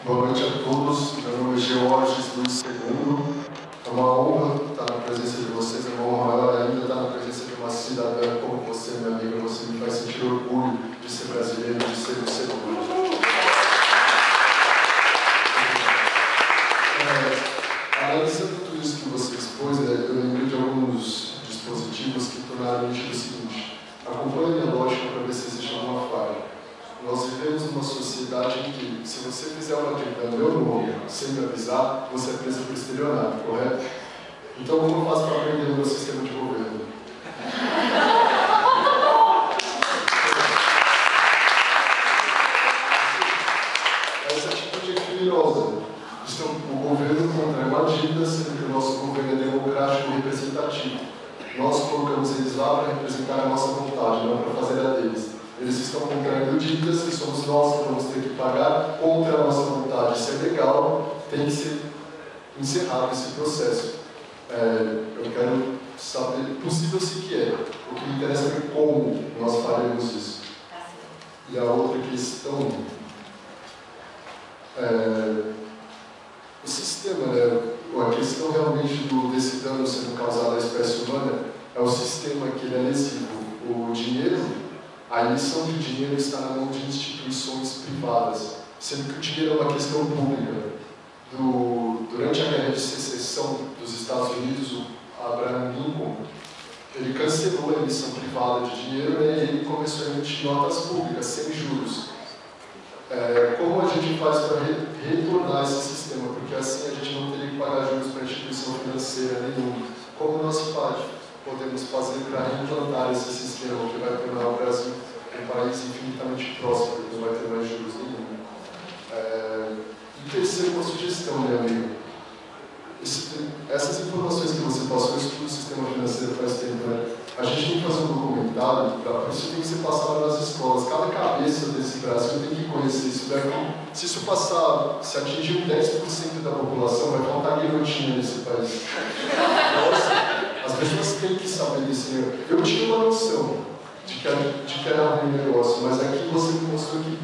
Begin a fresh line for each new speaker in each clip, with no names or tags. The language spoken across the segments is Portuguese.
Boa noite a todos. Meu nome é Georges Luiz II. É uma honra estar na presença de vocês. É uma honra maior ainda estar na presença de uma cidadã como você, minha amiga. Você me faz sentir orgulho de ser brasileiro, de ser um ser humano. Analisando tudo isso que você expôs, eu lembrei de alguns dispositivos que tornaram nítido o seguinte: acompanhe a minha lógica para ver se existe alguma falha. Nós vivemos numa sociedade em que, se você fizer uma trilha no meu nome sem me avisar, você é preso por estelionato, correto? Então, como eu faço para aprender o meu sistema de governo? Essa atitude é criminosa. O governo contrai uma dívida, sendo que o nosso governo é democrático e representativo. Nós colocamos eles lá para representar a nossa vontade, não para fazer a deles. Eles estão contraindo dívidas que somos nós que vamos ter que pagar contra a nossa vontade. Isso é legal, tem que ser encerrado esse processo. Eu quero saber, possível sim que é. O que me interessa é como nós faremos isso. E a outra questão, o sistema, a questão realmente desse dano sendo causado à espécie humana é o sistema que ele é lesivo. O dinheiro, a emissão de dinheiro está na mão de instituições privadas, sendo que o dinheiro é uma questão pública. Durante a Guerra de Secessão dos Estados Unidos, o Abraham Lincoln, ele cancelou a emissão privada de dinheiro e ele começou a emitir notas públicas, sem juros. Como a gente faz para retornar esse sistema? Porque assim a gente não teria que pagar juros para instituição financeira nenhuma. Como nós podemos fazer para reimplantar esse sistema que vai tornar o Brasil um país infinitamente próspero, que não vai ter mais juros nenhum? E terceiro, uma sugestão, meu amigo. Essas informações que você passou, eu estudo o sistema financeiro faz tempo, né? A gente tem que fazer um documentário, isso tem que ser passado nas escolas. Cada cabeça desse Brasil tem que conhecer isso daqui. Se isso passar, se atingir 10% da população, vai faltar guilhotina nesse país. Nossa, as pessoas têm que saber disso. Eu tinha uma noção de que era ruim o negócio, mas aqui você me mostrou que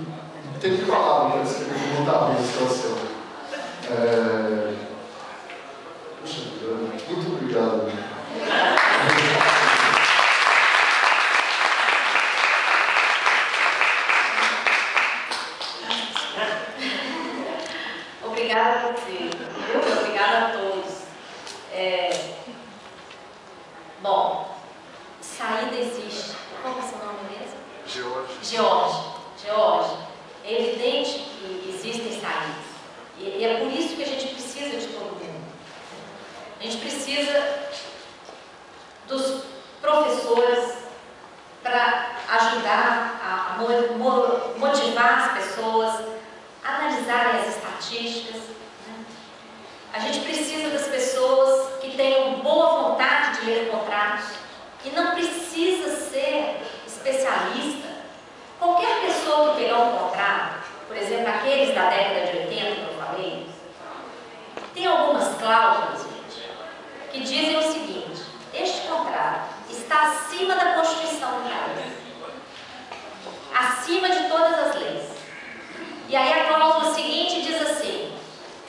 tem que falar para descrever como está ruim a situação. Puxa vida, muito obrigado.
Obrigada a você, obrigada a todos. Bom, saída existe. Qual é o seu nome mesmo? George. É evidente que existem saídas. E é por isso que a gente precisa de todo mundo. A gente precisa dos professores para ajudar a motivar as pessoas, analisarem as estatísticas. A gente precisa das pessoas que tenham boa vontade de ler contratos e não precisa ser especialista. Qualquer pessoa que pegar um contrato, por exemplo, aqueles da década de 80 que eu falei, tem algumas cláusulas, gente, que dizem o seguinte: este contrato está acima da Constituição do país, acima de todas as leis. E aí a cláusula seguinte diz assim: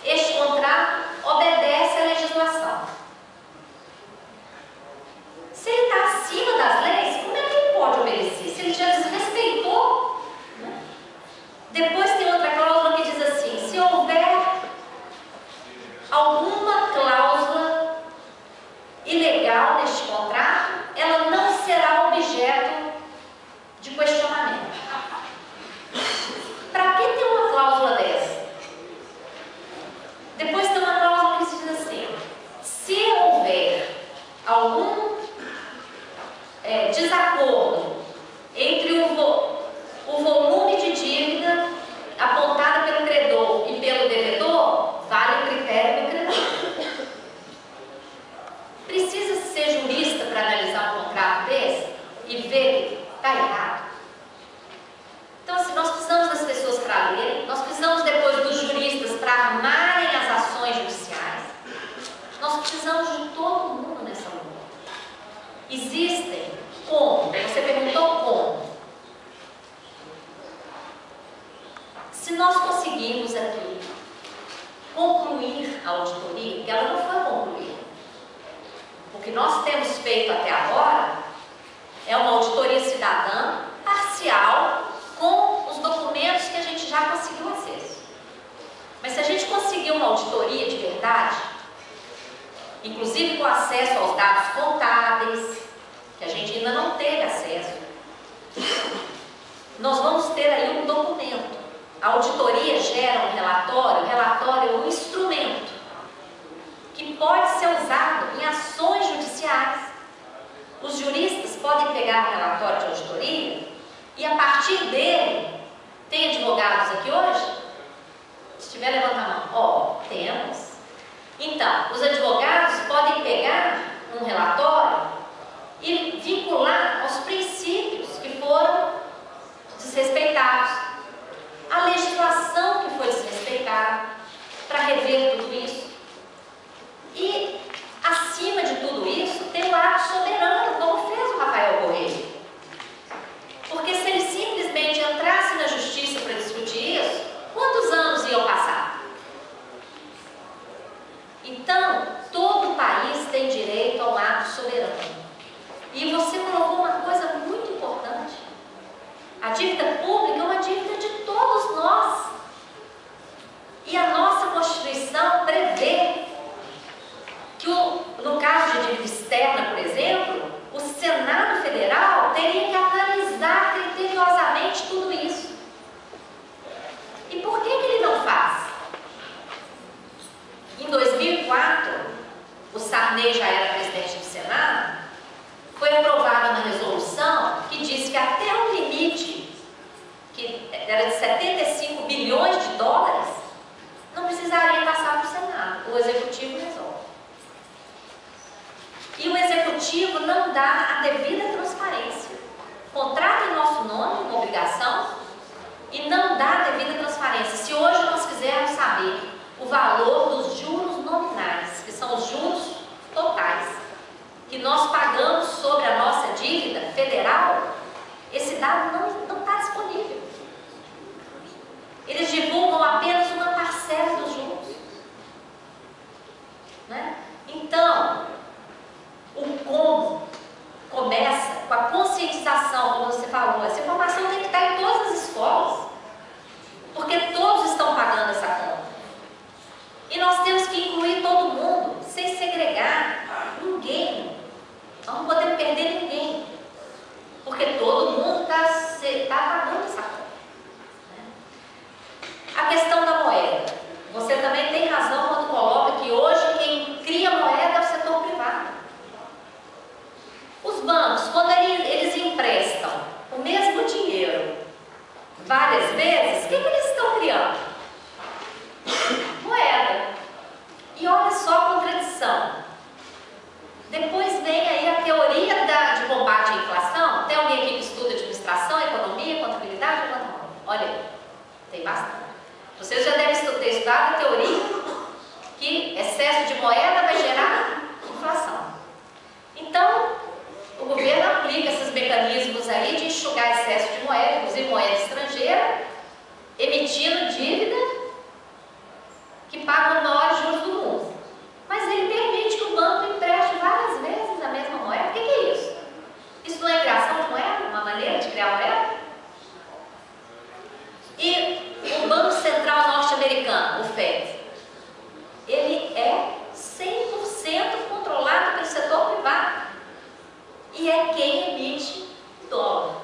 este contrato obedece à legislação. Se ele está acima das leis, como é que ele pode obedecer? Se ele já desrespeitou, né? Depois tem outra cláusula que diz assim: se houver alguma cláusula ilegal neste contrato, ela não será objeto de questionamento. Para que ter uma cláusula auditoria, porque ela não foi concluída. O que nós temos feito até agora é uma auditoria cidadã parcial com os documentos que a gente já conseguiu acesso. Mas se a gente conseguir uma auditoria de verdade, inclusive com acesso aos dados contábeis, que a gente ainda não teve acesso, nós vamos ter aí um documento. A auditoria gera um relatório, o relatório é um instrumento que pode ser usado em ações judiciais. Os juristas podem pegar o relatório de auditoria e, a partir dele, tem advogados aqui hoje? Se tiver, levanta a mão. Ó, temos. Então, os advogados podem pegar um relatório e vincular aos princípios que foram desrespeitados, a legislação que foi desrespeitada, para rever tudo isso. E, acima de tudo isso, tem o ato soberano, como fez o Rafael Correia. Porque se ele simplesmente entrasse na justiça para discutir isso, quantos anos iam passar? Então, todo o país tem direito ao ato soberano. E você colocou uma coisa muito importante. A dívida pública é uma dívida de todos nós. E a nossa Constituição prevê que, no caso de dívida externa, por exemplo, o Senado Federal teria que analisar criteriosamente tudo isso. E por que ele não faz? Em 2004, o Sarney já era presidente do Senado, foi aprovada uma resolução que diz que até um limite, que era de 75 bilhões de dólares, não precisaria passar para o Senado. O Executivo resolve. E o Executivo não dá a devida transparência. Contrata em nosso nome uma obrigação e não dá a devida transparência. Se hoje nós quisermos saber o valor dos juros nominais, que são os juros totais, que nós pagamos sobre a nossa dívida federal, esse dado não está disponível. Eles divulgam apenas uma parcela dos juros. Né? Então, o como começa com a conscientização, como você falou. Essa informação tem que estar em todas as escolas, porque todos estão pagando essa conta. E nós temos que incluir todo mundo, sem segregar ninguém. Nós não podemos perder ninguém, porque todo mundo está pagando essa conta. Né? A questão da moeda. Você também tem razão quando coloca que hoje quem cria moeda é o setor privado. Os bancos, quando eles emprestam o mesmo dinheiro várias vezes, o que eles estão criando? Moeda. E olha só a contradição. Depois vem aí a teoria de combate à inflação. Tem alguém aqui que estuda administração, economia, contabilidade? Olha aí, tem bastante. Vocês já devem ter estudado a teoria que excesso de moeda vai gerar inflação. Então, o governo aplica esses mecanismos aí de enxugar excesso de moeda, inclusive moeda estrangeira, emitindo dívida que paga os maiores juros do mundo. Mas ele permite que o banco empreste várias vezes a mesma moeda. O que é isso? Isso não é criação de moeda? Uma maneira de criar moeda? E o Banco Central norte-americano, o FED, ele é 100% controlado pelo setor privado. E é quem emite dólar.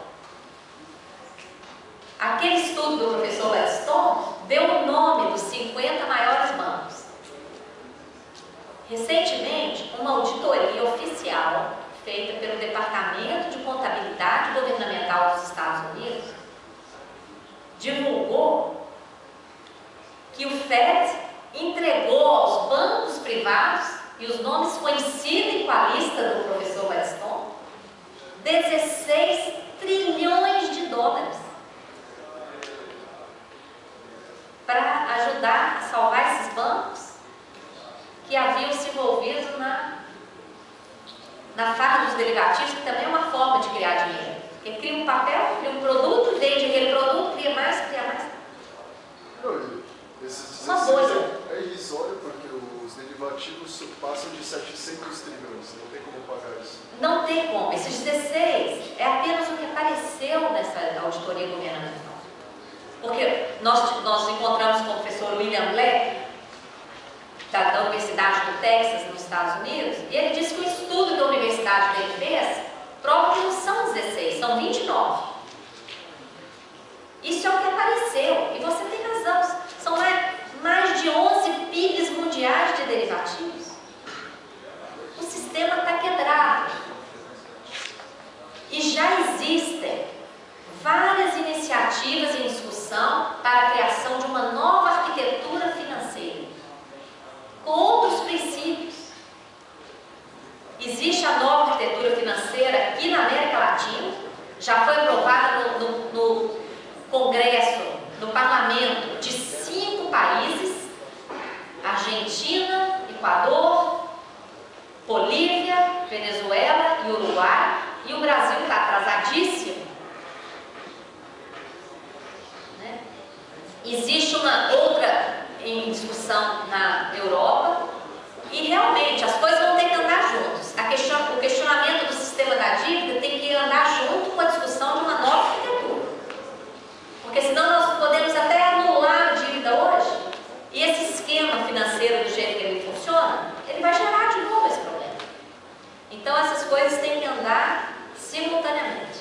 Aquele estudo do professor Gladstone deu o nome dos 50 maiores bancos. Recentemente, uma auditoria oficial feita pelo Departamento de Contabilidade Governamental dos Estados Unidos divulgou que o FED entregou aos bancos privados, e os nomes coincidem com a lista do professor Gladstone, 16 trilhões de dólares para ajudar a salvar esses bancos que haviam se envolvido na farra dos derivativos, que também é uma forma de criar dinheiro. Porque cria um papel, cria um produto, vende aquele produto, cria mais.
Não,
uma bolha.
É irrisório, porque os
ativos passam de 700 trilhões, não tem como pagar isso.
Não tem como. Esses 16 é apenas o que apareceu nessa auditoria governamental. Porque nós encontramos com o professor William Black, da Universidade do Texas, nos Estados Unidos, e ele disse que o estudo que a universidade dele fez prova que não são 16, são 29. Isso é o que apareceu, e você tem razão, são mais de 11 PIBs mundiais de derivativos. O sistema está quebrado. E já existem várias iniciativas em discussão para a criação de uma nova arquitetura financeira, com outros princípios. Existe a nova arquitetura financeira aqui na América Latina, já foi aprovada no Congresso, no Parlamento de 5 países: Argentina, Equador, Bolívia, Venezuela e Uruguai, e o Brasil está atrasadíssimo. Né? Existe uma outra em discussão na Europa, e realmente as coisas vão ter que andar juntos. O questionamento do sistema da dívida tem que andar junto com a discussão de uma nova arquitetura. Porque senão nós podemos até anular a dívida hoje, e esse esquema financeiro, do jeito que ele funciona, ele vai gerar de novo esse problema. Então essas coisas têm que andar simultaneamente.